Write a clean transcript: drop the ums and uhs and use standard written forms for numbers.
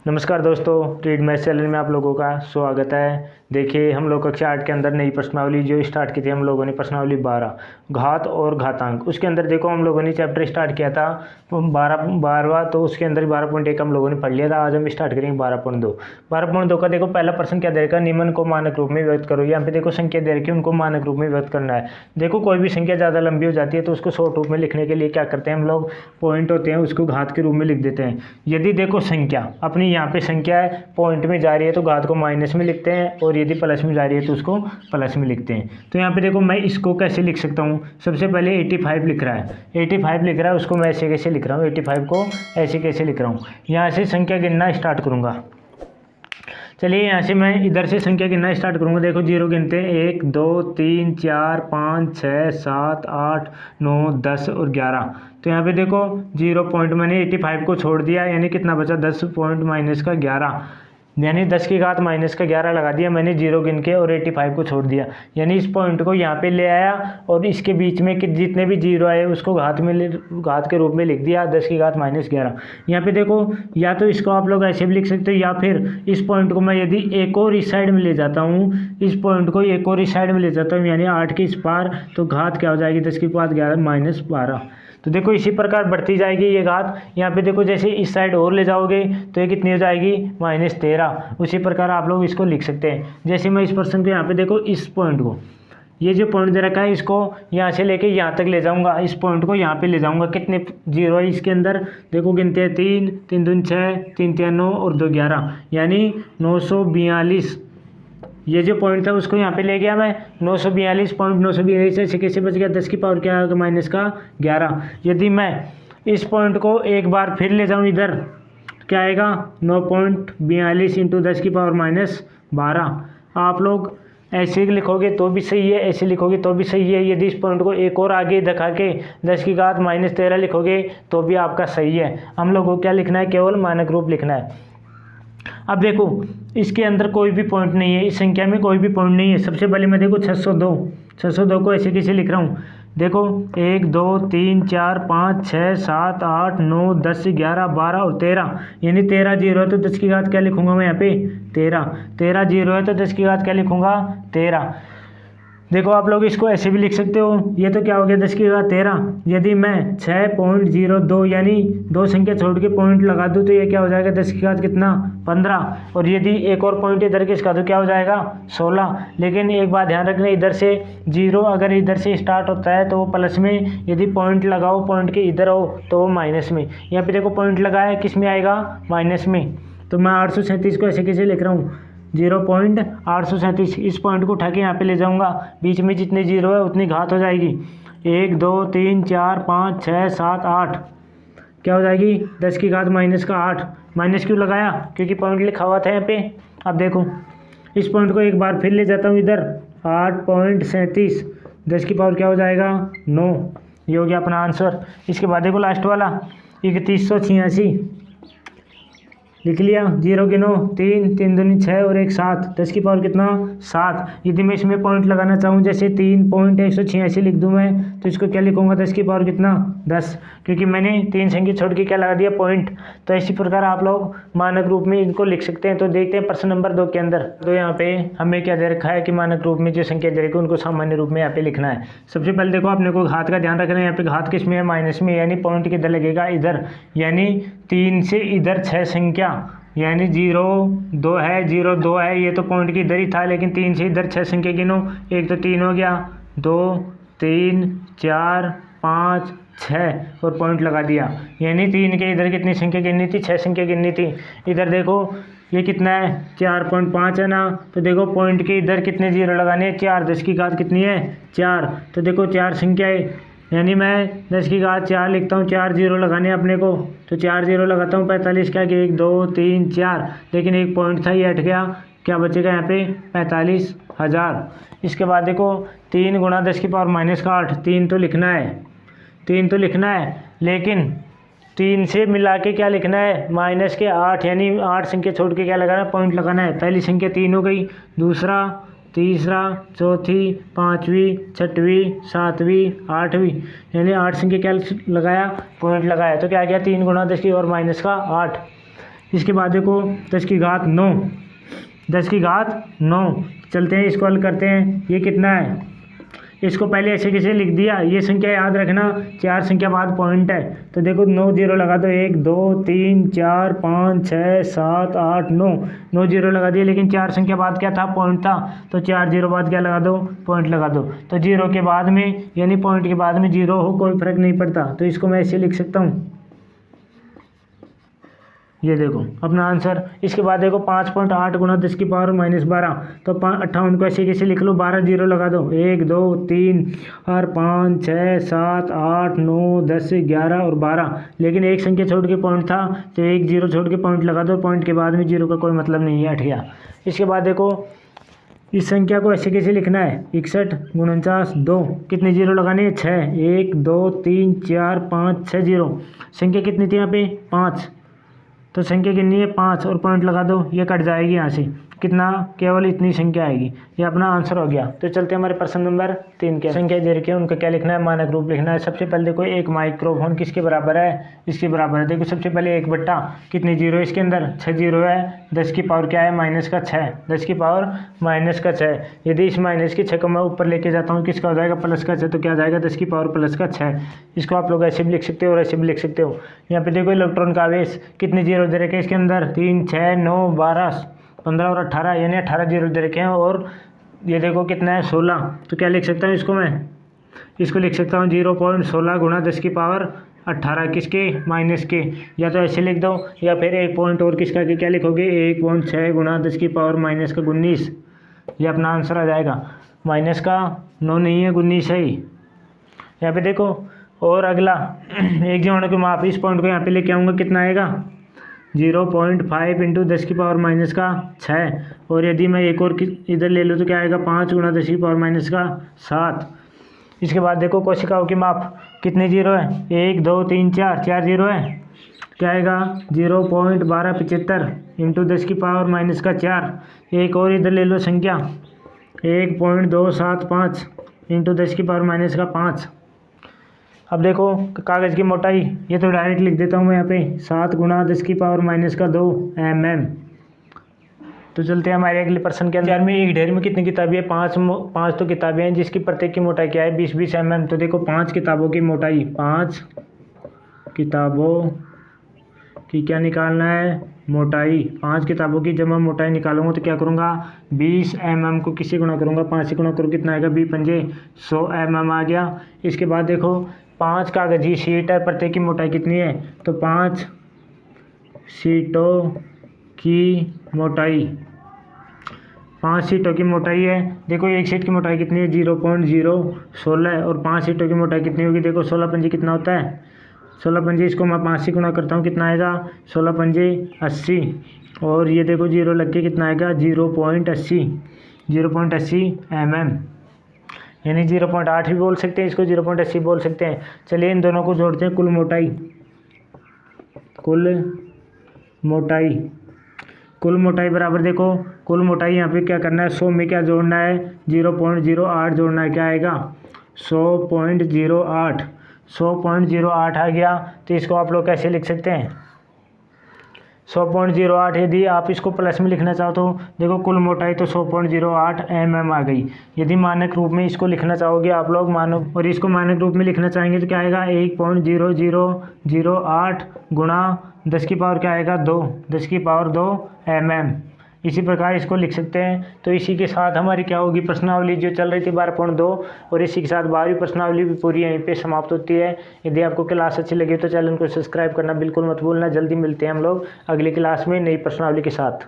नमस्कार दोस्तों, read math channel में आप लोगों का स्वागत है। देखिए, हम लोग कक्षा 8 के अंदर नई प्रश्नावली जो स्टार्ट की थी हम लोगों ने, प्रश्नावली 12 घात और घातांक। उसके अंदर देखो हम लोगों ने चैप्टर स्टार्ट किया था 12वां, तो उसके अंदर 12.1 हम लोगों ने पढ़ लिया था। आज हम स्टार्ट करेंगे 12.2 का। देखो पहला प्रश्न क्या दे रखा है, निम्न को मानक रूप में व्यक्त करो। यहाँ पे देखो संख्या दे रखी है, उनको मानक रूप में व्यक्त करना है। देखो कोई भी संख्या ज़्यादा लंबी हो जाती है तो उसको शॉर्ट रूप में लिखने के लिए क्या करते हैं हम लोग, पॉइंट होते हैं उसको घात के रूप में लिख देते हैं। यदि देखो संख्या अपनी यहाँ पे संख्या है पॉइंट में जा रही है तो घात को माइनस में लिखते हैं, और यदि प्लस में जा रही है तो उसको प्लस में लिखते हैं। तो यहाँ पे देखो मैं इसको कैसे लिख सकता हूँ, सबसे पहले 85 लिख रहा है, 85 लिख रहा है, उसको मैं ऐसे कैसे लिख रहा हूँ, 85 को ऐसे कैसे लिख रहा हूँ। यहाँ से संख्या गिनना स्टार्ट करूँगा। चलिए यहाँ से मैं इधर से संख्या गिनना स्टार्ट करूँगा। देखो जीरो गिनते हैं, 1 2 3 4 5 6 7 8 9 10 और 11। तो यहाँ पे देखो 0 पॉइंट मैंने 85 को छोड़ दिया, यानी कितना बचा, 10 पॉइंट माइनस का 11, यानी 10 की घात माइनस का 11 लगा दिया मैंने जीरो गिन के, और 85 को छोड़ दिया, यानी इस पॉइंट को यहाँ पे ले आया और इसके बीच में जितने भी जीरो आए उसको घात के रूप में लिख दिया, 10 की घात माइनस 11। यहाँ पे देखो या तो इसको आप लोग ऐसे भी लिख सकते हो, या फिर इस पॉइंट को मैं यदि एक और इस साइड में ले जाता हूँ, इस पॉइंट को एक और इस साइड में ले जाता हूँ, यानी 8 के इस पार, तो घात क्या हो जाएगी, 10 की घात 11 माइनस 12। तो देखो इसी प्रकार बढ़ती जाएगी ये घात। यहाँ पे देखो जैसे इस साइड और ले जाओगे तो ये कितनी हो जाएगी, -13। उसी प्रकार आप लोग इसको लिख सकते हैं। जैसे मैं इस पर्सन को यहाँ पे देखो, इस पॉइंट को, ये जो पॉइंट दे रखा है इसको यहाँ से लेके यहाँ तक ले जाऊँगा, इस पॉइंट को यहाँ पे ले जाऊँगा। कितने जीरो है इसके अंदर, देखो गिनते हैं, 3 3 दूनी 6 3 3 9 और 2 11, यानी 942। ये जो पॉइंट था उसको यहाँ पे ले गया मैं, 942 ऐसे कैसे बच गया, 10 की पावर क्या आएगा, माइनस का 11। यदि मैं इस पॉइंट को एक बार फिर ले जाऊँ इधर, क्या आएगा, 9.42 इंटू 10 की पावर -12। आप लोग ऐसे लिखोगे तो भी सही है, ऐसे लिखोगे तो भी सही है। यदि इस पॉइंट को एक और आगे दिखा के 10 की घात -13 लिखोगे तो भी आपका सही है। हम लोग को क्या लिखना है, केवल मानक रूप लिखना है। अब देखो इसके अंदर कोई भी पॉइंट नहीं है, इस संख्या में कोई भी पॉइंट नहीं है। सबसे पहले मैं देखो 602 को ऐसे कैसे लिख रहा हूँ, देखो 1 2 3 4 5 6 7 8 9 10 11 12 और 13, यानी 13 जीरो है तो 10 की घात क्या लिखूंगा मैं यहाँ पे, 13 जीरो है तो 10 की घात क्या लिखूंगा, 13। देखो आप लोग इसको ऐसे भी लिख सकते हो, ये तो क्या हो गया, 10 की घात 13। यदि मैं 6.02 यानी दो संख्या छोड़ के पॉइंट लगा दूँ तो ये क्या हो जाएगा, 10 की घात कितना, 15। और यदि एक और पॉइंट इधर के इसका तो क्या हो जाएगा, 16। लेकिन एक बात ध्यान रखना, इधर से जीरो अगर इधर से स्टार्ट होता है तो वो प्लस में, यदि पॉइंट लगाओ पॉइंट के इधर हो तो वो माइनस में। यहाँ पे देखो पॉइंट लगाया किस में आएगा, माइनस में। तो मैं 837 को ऐसे कैसे लिख रहा हूँ, 0.837। इस पॉइंट को उठा के यहाँ पे ले जाऊँगा, बीच में जितने जीरो है उतनी घात हो जाएगी। 1 2 3 4 5 6 7 8, क्या हो जाएगी, 10 की घात माइनस का 8। माइनस क्यों लगाया, क्योंकि पॉइंट लिखा हुआ था यहाँ पे। अब देखो इस पॉइंट को एक बार फिर ले जाता हूँ इधर, 8.37, 10 की पावर क्या हो जाएगा, 9। ये हो गया अपना आंसर। इसके बाद देखो लास्ट वाला 3186 लिख लिया, जीरो गिनो, 3 3 दूनी 6 और 1 7, 10 की पावर कितना, 7। यदि मैं इसमें पॉइंट लगाना चाहूँ, जैसे 3.186 लिख दूँ मैं, तो इसको क्या लिखूँगा, 10 की पावर कितना, 10, क्योंकि मैंने 3 संख्या छोड़ के क्या लगा दिया, पॉइंट। तो इसी प्रकार आप लोग मानक रूप में इनको लिख सकते हैं। तो देखते हैं प्रश्न नंबर 2 के अंदर। तो यहाँ पे हमें क्या दे रखा है कि मानक रूप में जो संख्या दे रखी है उनको सामान्य रूप में यहाँ पे लिखना है। सबसे पहले देखो अपने को घात का ध्यान रखना है, यहाँ पे घात किस में है, माइनस में, यानी पॉइंट किधर लगेगा, इधर, यानी 3 से इधर 6 संख्या, यानी 0 2 है, 0 2 है, ये तो पॉइंट की इधर ही था, लेकिन 3 से इधर 6 संख्या गिनो, एक तो 3 हो गया, 2 3 4 5 6 और पॉइंट लगा दिया, यानी 3 के इधर कितनी संख्या गिननी थी, 6 संख्या गिननी थी। इधर देखो ये कितना है, 4.5 है ना, तो देखो पॉइंट के इधर कितने जीरो लगाने हैं, 4, 10 की घात कितनी है, 4। तो देखो 4 संख्या है, यानी मैं 10 की घात 4 लिखता हूँ, 4 जीरो लगाने अपने को, तो 4 जीरो लगाता हूँ, 45 क्या कि 1 2 3 4, लेकिन एक पॉइंट था ये हट गया, क्या बचेगा यहाँ पे, 45,000। इसके बाद देखो 3 गुणा 10 की पावर माइनस का 8, 3 तो लिखना है, 3 तो लिखना है, लेकिन 3 से मिला के क्या लिखना है, माइनस के 8, यानी 8 संख्या छोड़ के क्या लगाना है, पॉइंट लगाना है। पहली संख्या 3 हो गई, दूसरा, तीसरा, चौथी, पाँचवीं, छठवीं, सातवीं, आठवीं, यानी 8 संख्या क्या लगाया, पॉइंट लगाया। तो क्या गया, 3 गुणा 10 की और माइनस का 8। इसके बाद देखो 10 की घात 9, 10 की घात 9। चलते हैं इसको हल करते हैं। ये कितना है, इसको पहले ऐसे कैसे लिख दिया। ये संख्या याद रखना, 4 संख्या बाद पॉइंट है, तो देखो 9 जीरो लगा दो, 1 2 3 4 5 6 7 8 9, 9 जीरो लगा दिए। लेकिन 4 संख्या बाद क्या था, पॉइंट था, तो 4 जीरो बाद क्या लगा दो, पॉइंट लगा दो। तो जीरो के बाद में यानी पॉइंट के बाद में जीरो हो, कोई फर्क नहीं पड़ता, तो इसको मैं ऐसे लिख सकता हूँ। ये देखो अपना आंसर। इसके बाद देखो 5.8 गुणा 10 की पावर -12, तो 58 को ऐसे कैसे लिख लो, 12 जीरो लगा दो, 1 2 3 और 5 6 7 8 9 10 11 और 12। लेकिन एक संख्या छोड़ के पॉइंट था, तो एक जीरो छोड़ के पॉइंट लगा दो, पॉइंट के बाद में जीरो का कोई मतलब नहीं है, हट गया। इसके बाद देखो इस संख्या को ऐसे कैसे लिखना है, 61 49 2, कितने जीरो लगाने हैं, 6, 1 2 3 4 5 6 जीरो। संख्या कितनी थी यहाँ पे, 5, तो संख्या कितनी है, 5 और पॉइंट लगा दो, ये कट जाएगी यहाँ से, कितना, केवल इतनी संख्या आएगी। ये अपना आंसर हो गया। तो चलते हैं हमारे प्रश्न नंबर 3 के। संख्या दे रखी है, उनका क्या लिखना है, मानक रूप लिखना है। सबसे पहले देखो एक माइक्रोफोन किसके बराबर है, इसके बराबर है। देखो सबसे पहले 1 बट्टा कितने जीरो, इसके अंदर 6 जीरो है, 10 की पावर क्या है, -6, 10 की पावर -6। यदि इस -के 6 को मैं ऊपर लेके जाता हूँ, किसका हो जाएगा, +6, तो क्या आ जाएगा, 10 की पावर +6। इसको आप लोग ऐसे भी लिख सकते हो और ऐसे भी लिख सकते हो। यहाँ पे देखो इलेक्ट्रॉन का आवेश कितने जीरो दे रखे हैं, इसके अंदर 3 6 9 12 15 और 18, यानी 18 जीरो दे रखे हैं। और ये देखो कितना है, 16, तो क्या लिख सकता हूँ इसको मैं, इसको लिख सकता हूँ 0.16 गुणा 10 की पावर 18, किसके, माइनस के। या तो ऐसे लिख दो, या फिर एक पॉइंट और किसका के क्या लिखोगे, 1.6 गुणा 10 की पावर -19। ये अपना आंसर आ जाएगा। माइनस का 9 नहीं है, 19 है ही। यहाँ पे देखो और अगला एक जीवाणु की माप, इस पॉइंट को यहाँ पे लेके आऊँगा, कितना आएगा, 0.5 इंटू 10 की पावर -6। और यदि मैं एक और इधर ले लूँ तो क्या आएगा, 5 गुणा 10 की पावर -7। इसके बाद देखो कोशिकाओं की माप, कितने जीरो है, 1 2 3 4 जीरो है, क्या आएगा, 0.1275 इंटू 10 की पावर -4। एक और इधर ले लो संख्या, 1.275 इंटू 10 की पावर -5। अब देखो कागज़ की मोटाई, ये तो डायरेक्ट लिख देता हूँ मैं यहाँ पे, 7 गुणा 10 की पावर -2 mm। तो चलते हैं हमारे अगले प्रश्न के अंदर। में एक ढेर में कितनी किताबें हैं, 5 तो किताबें हैं, जिसकी प्रत्येक की मोटाई क्या है, 20-20 mm। तो देखो 5 किताबों की मोटाई, 5 किताबों की क्या निकालना है, मोटाई। 5 किताबों की जब मैं मोटाई निकालूंगा तो क्या करूँगा, 20 mm को किसी गुणा करूँगा, 5 से गुणा करूँ, कितना आएगा, 20 पंजे 100 mm आ गया। इसके बाद देखो 5 कागजी शीट है, प्रत्येक की मोटाई कितनी है, तो 5 शीटों की मोटाई, 5 शीटों की मोटाई है। देखो एक शीट की मोटाई कितनी है, 0.016, और 5 शीटों की मोटाई कितनी होगी, देखो 16 पंजे कितना होता है, 16 पंजे, इसको मैं 5 से गुणा करता हूँ, कितना आएगा, 16 पंजे 80। और ये देखो जीरो लग के कितना आएगा, 0.80 mm, यानी 0.8 भी बोल सकते हैं, इसको 0.80 बोल सकते हैं। चलिए इन दोनों को जोड़ते हैं, कुल मोटाई बराबर, देखो कुल मोटाई यहाँ पे क्या करना है, 100 में क्या जोड़ना है, 0.08 जोड़ना है, क्या आएगा, 100.08 आ गया। तो इसको आप लोग कैसे लिख सकते हैं, 100.08। यदि आप इसको प्लस में लिखना चाहो तो देखो कुल मोटाई तो 100.08 mm आ गई। यदि मानक रूप में इसको लिखना चाहोगे आप लोग मानक, और इसको मानक रूप में लिखना चाहेंगे तो क्या आएगा, 1.0008 गुणा 10 की पावर क्या आएगा, 2, 10 की पावर 2 mm। इसी प्रकार इसको लिख सकते हैं। तो इसी के साथ हमारी क्या होगी, प्रश्नावली जो चल रही थी 12.2, और इसी के साथ 12वीं प्रश्नावली भी पूरी यहीं पे समाप्त होती है। यदि आपको क्लास अच्छी लगी तो चैनल को सब्सक्राइब करना बिल्कुल मत भूलना। जल्दी मिलते हैं हम लोग अगली क्लास में नई प्रश्नावली के साथ।